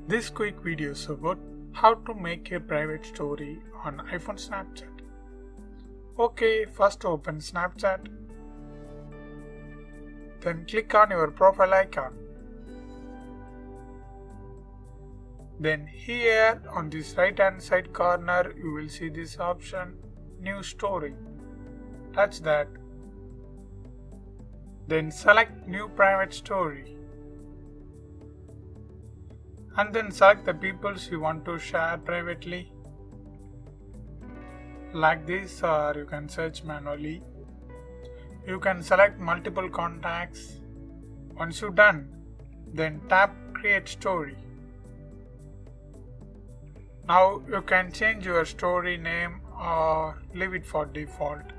This quick video is about how to make a private story on iPhone Snapchat. Okay, first open Snapchat. Then click on your profile icon. Then here on this right hand side corner you will see this option New Story. Touch that. Then select New Private Story. And then select the peoples you want to share privately. Like this, or you can search manually. You can select multiple contacts. Once you're done, then tap Create Story. Now you can change your story name or leave it for default.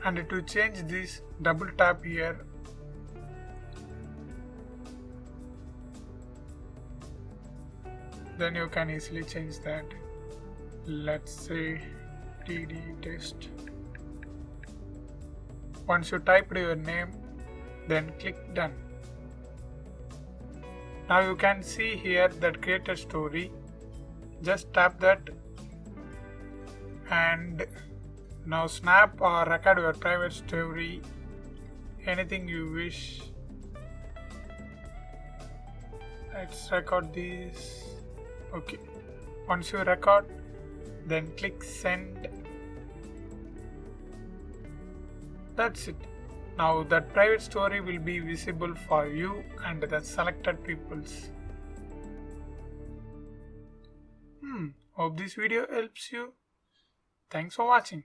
And to change this, double tap here. Then you can easily change that. Let's say TD test. Once you typed your name, then click done. Now you can see here that create a story. Just tap that and now snap or record your private story, anything you wish. Let's record this. Okay, once you record, then click send. That's it. Now that private story will be visible for you and the selected peoples. Hope this video helps you. Thanks for watching.